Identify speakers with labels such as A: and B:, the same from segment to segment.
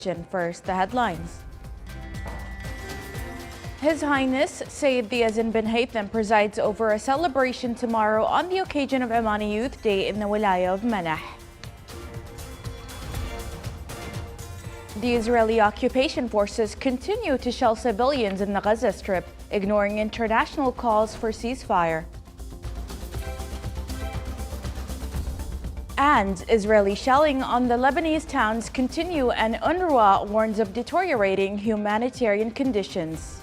A: First, the headlines. His Highness Sayyid Yazid bin Haytham presides over a celebration tomorrow on the occasion of Omani Youth Day in the Wilaya of Manah. The Israeli occupation forces continue to shell civilians in the Gaza Strip, ignoring international calls for ceasefire. And Israeli shelling on the Lebanese towns continue, and UNRWA warns of deteriorating humanitarian conditions.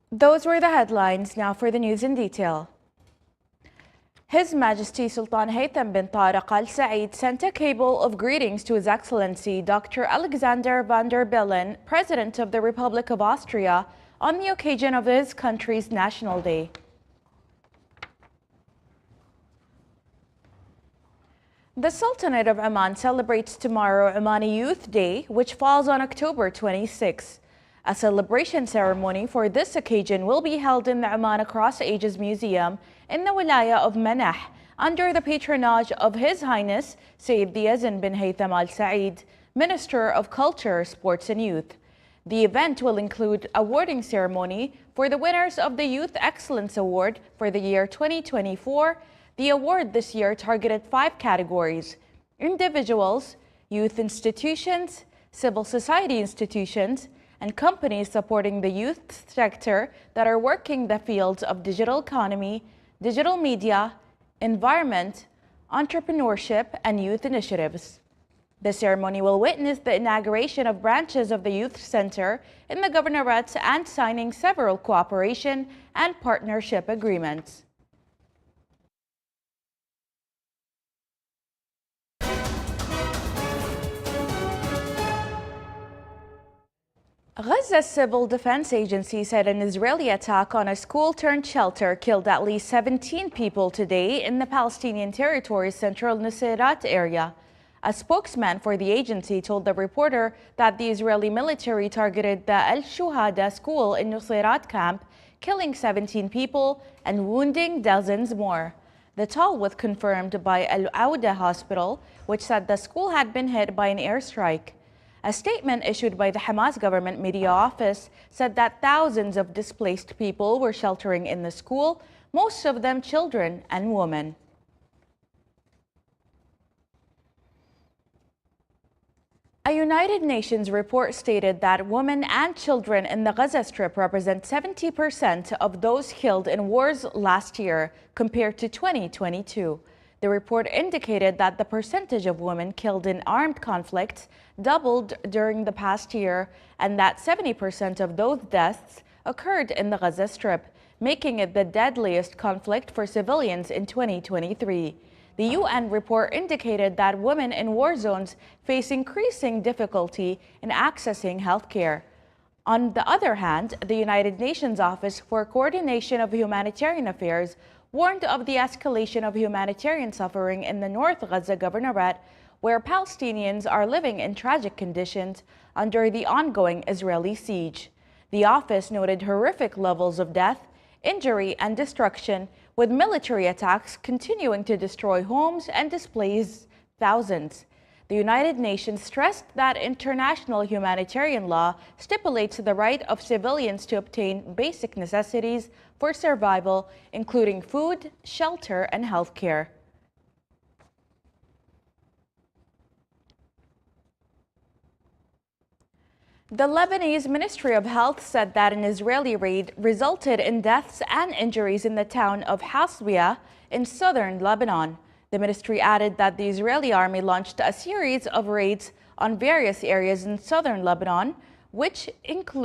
A: Those were the headlines. Now for the news in detail. His Majesty Sultan Haytham bin Tariq Al Said sent a cable of greetings to His Excellency Dr. Alexander van der Bellen, President of the Republic of Austria, on the occasion of his country's National Day. The Sultanate of Oman celebrates tomorrow Omani Youth Day, which falls on October 26. A celebration ceremony for this occasion will be held in the Oman Across Ages Museum in the Wilaya of Manah under the patronage of His Highness Sayyid Yazid bin Haytham Al Said, Minister of Culture, Sports and Youth. The event will include awarding ceremony for the winners of the Youth Excellence Award for the year 2024. The award this year targeted 5 categories: individuals, youth institutions, civil society institutions, and companies supporting the youth sector that are working the fields of digital economy, digital media, environment, entrepreneurship, and youth initiatives. The ceremony will witness the inauguration of branches of the Youth Center in the Governorate and signing several cooperation and partnership agreements. Gaza's Civil Defense Agency said an Israeli attack on a school-turned-shelter killed at least 17 people today in the Palestinian territory's central Nuseirat area. A spokesman for the agency told the reporter that the Israeli military targeted the Al-Shuhada school in Nuseirat camp, killing 17 people and wounding dozens more. The toll was confirmed by Al-Auda Hospital, which said the school had been hit by an airstrike. A statement issued by the Hamas government media office said that thousands of displaced people were sheltering in the school, most of them children and women. A United Nations report stated that women and children in the Gaza Strip represent 70% of those killed in wars last year, compared to 2022. The report indicated that the percentage of women killed in armed conflicts doubled during the past year, and that 70% of those deaths occurred in the Gaza Strip, making it the deadliest conflict for civilians in 2023. The UN report indicated that women in war zones face increasing difficulty in accessing health care. On the other hand, the United Nations Office for Coordination of Humanitarian Affairs warned of the escalation of humanitarian suffering in the North Gaza Governorate, where Palestinians are living in tragic conditions under the ongoing Israeli siege. The office noted horrific levels of death, injury, and destruction, with military attacks continuing to destroy homes and displace thousands. The United Nations stressed that international humanitarian law stipulates the right of civilians to obtain basic necessities for survival, including food, shelter, and health care. The Lebanese Ministry of Health said that an Israeli raid resulted in deaths and injuries in the town of Haswiya in southern Lebanon. The ministry added that the Israeli army launched a series of raids on various areas in southern Lebanon, which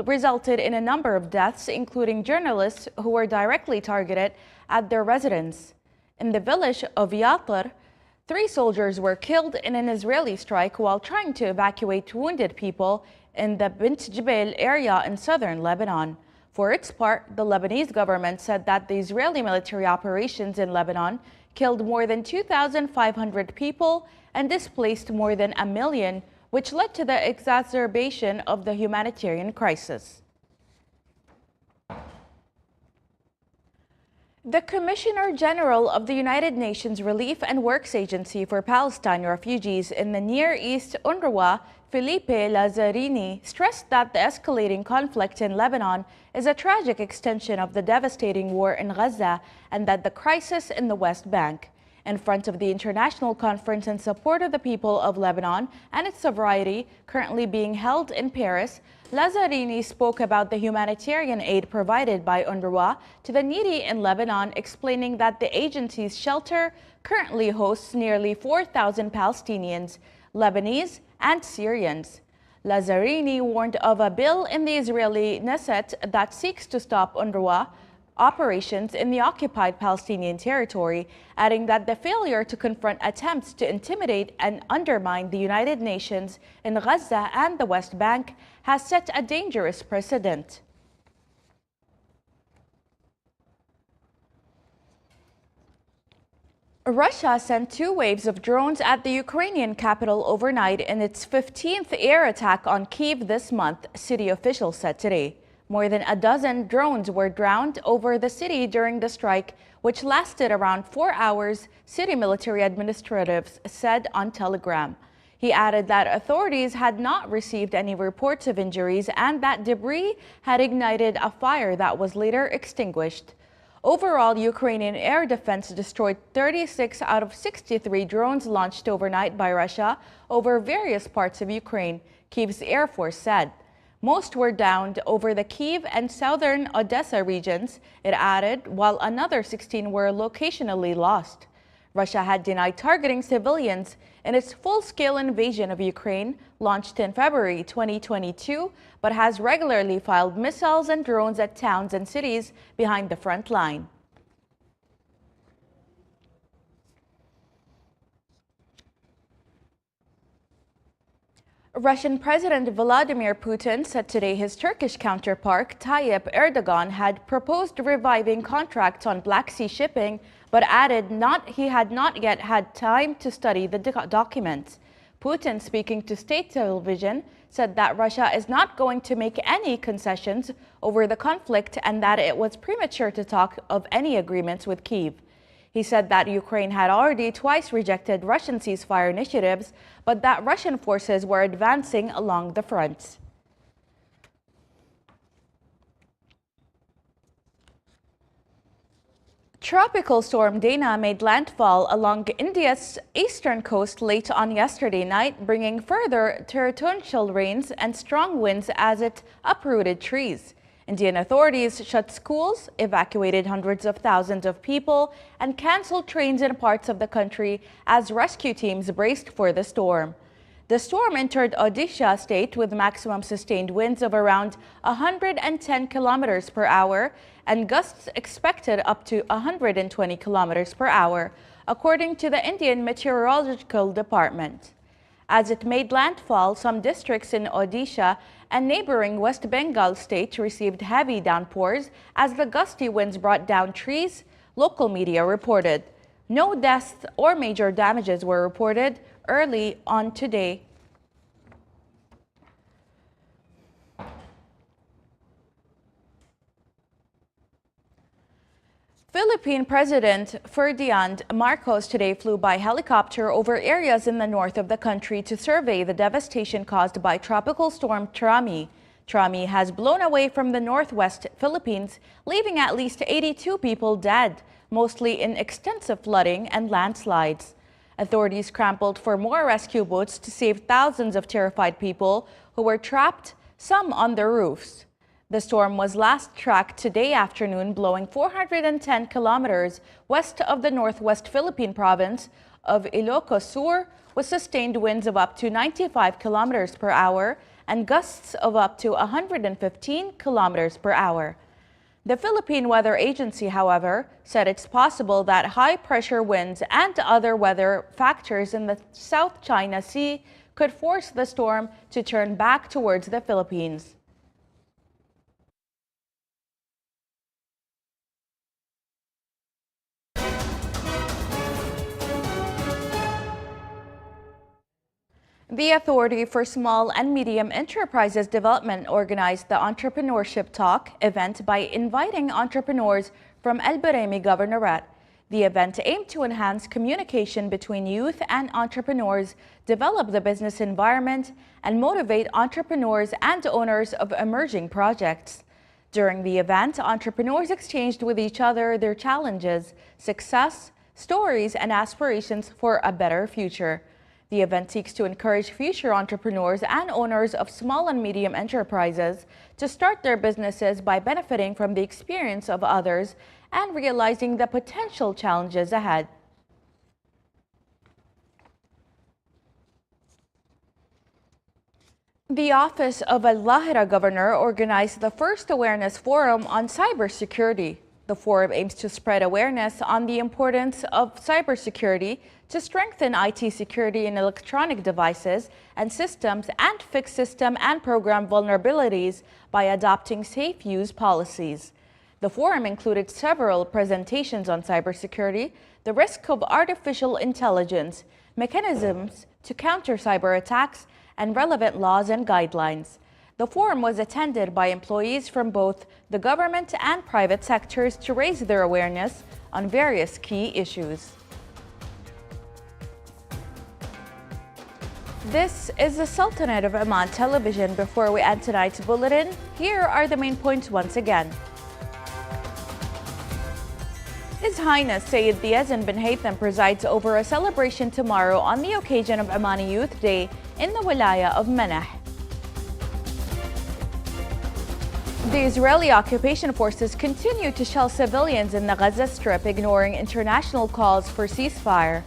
A: resulted in a number of deaths, including journalists who were directly targeted at their residence. In the village of Yatir, 3 soldiers were killed in an Israeli strike while trying to evacuate wounded people in the Bint Jbeil area in southern Lebanon. For its part, the Lebanese government said that the Israeli military operations in Lebanon killed more than 2,500 people and displaced more than 1 million, which led to the exacerbation of the humanitarian crisis. The Commissioner General of the United Nations Relief and Works Agency for Palestine refugees in the Near East, UNRWA, Felipe Lazzarini, stressed that the escalating conflict in Lebanon is a tragic extension of the devastating war in Gaza and that the crisis in the West Bank. In front of the international conference in support of the people of Lebanon and its sovereignty currently being held in Paris, Lazzarini spoke about the humanitarian aid provided by UNRWA to the needy in Lebanon, explaining that the agency's shelter currently hosts nearly 4,000 Palestinians, Lebanese, and Syrians. Lazzarini warned of a bill in the Israeli Knesset that seeks to stop UNRWA operations in the occupied Palestinian territory, adding that the failure to confront attempts to intimidate and undermine the United Nations in Gaza and the West Bank has set a dangerous precedent. Russia sent 2 waves of drones at the Ukrainian capital overnight in its 15th air attack on Kyiv this month, city officials said today. More than a dozen drones were drowned over the city during the strike, which lasted around 4 hours, city military administratives said on Telegram. He added that authorities had not received any reports of injuries and that debris had ignited a fire that was later extinguished. Overall, Ukrainian air defense destroyed 36 out of 63 drones launched overnight by Russia over various parts of Ukraine, Kyiv's Air Force said. Most were downed over the Kyiv and southern Odessa regions, it added, while another 16 were locationally lost. Russia had denied targeting civilians in its full-scale invasion of Ukraine, launched in February 2022, but has regularly fired missiles and drones at towns and cities behind the front line. Russian President Vladimir Putin said today his Turkish counterpart Tayyip Erdogan had proposed reviving contracts on Black Sea shipping, but added he had not yet had time to study the documents. Putin, speaking to state television, said that Russia is not going to make any concessions over the conflict and that it was premature to talk of any agreements with Kyiv. He said that Ukraine had already twice rejected Russian ceasefire initiatives, but that Russian forces were advancing along the fronts. Tropical storm Dana made landfall along India's eastern coast late on yesterday night, bringing further torrential rains and strong winds as it uprooted trees. Indian authorities shut schools, evacuated hundreds of thousands of people, and canceled trains in parts of the country as rescue teams braced for the storm. The storm entered Odisha state with maximum sustained winds of around 110 kilometers per hour and gusts expected up to 120 kilometers per hour, according to the Indian Meteorological Department. As it made landfall, some districts in Odisha and neighboring West Bengal state received heavy downpours as the gusty winds brought down trees, local media reported. No deaths or major damages were reported early on today. Philippine President Ferdinand Marcos today flew by helicopter over areas in the north of the country to survey the devastation caused by tropical storm Trami. Trami has blown away from the northwest Philippines, leaving at least 82 people dead, mostly in extensive flooding and landslides. Authorities scrambled for more rescue boats to save thousands of terrified people who were trapped, some on their roofs. The storm was last tracked today afternoon, blowing 410 kilometers west of the northwest Philippine province of Ilocos Sur, with sustained winds of up to 95 kilometers per hour and gusts of up to 115 kilometers per hour. The Philippine Weather Agency, however, said it's possible that high-pressure winds and other weather factors in the South China Sea could force the storm to turn back towards the Philippines. The Authority for Small and Medium Enterprises Development organized the Entrepreneurship Talk event by inviting entrepreneurs from El Baremi Governorate. The event aimed to enhance communication between youth and entrepreneurs, develop the business environment, and motivate entrepreneurs and owners of emerging projects. During the event, entrepreneurs exchanged with each other their challenges, success, stories, and aspirations for a better future. The event seeks to encourage future entrepreneurs and owners of small and medium enterprises to start their businesses by benefiting from the experience of others and realizing the potential challenges ahead. The Office of Al-Lahira Governor organized the first awareness forum on cybersecurity. The forum aims to spread awareness on the importance of cybersecurity to strengthen IT security in electronic devices and systems and fix system and program vulnerabilities by adopting safe use policies. The forum included several presentations on cybersecurity, the risk of artificial intelligence, mechanisms to counter cyber attacks, and relevant laws and guidelines. The forum was attended by employees from both the government and private sectors to raise their awareness on various key issues. This is the Sultanate of Oman television. Before we end tonight's bulletin, here are the main points once again. His Highness Sayyid Yazid bin Haytham presides over a celebration tomorrow on the occasion of Omani Youth Day in the Wilaya of Manah. The Israeli occupation forces continue to shell civilians in the Gaza Strip, ignoring international calls for ceasefire.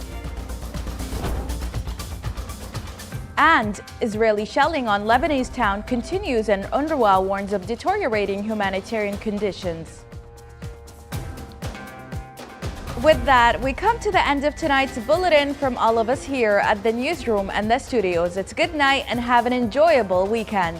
A: And Israeli shelling on Lebanese town continues, and UNRWA warns of deteriorating humanitarian conditions. With that, we come to the end of tonight's bulletin. From all of us here at the newsroom and the studios, it's good night and have an enjoyable weekend.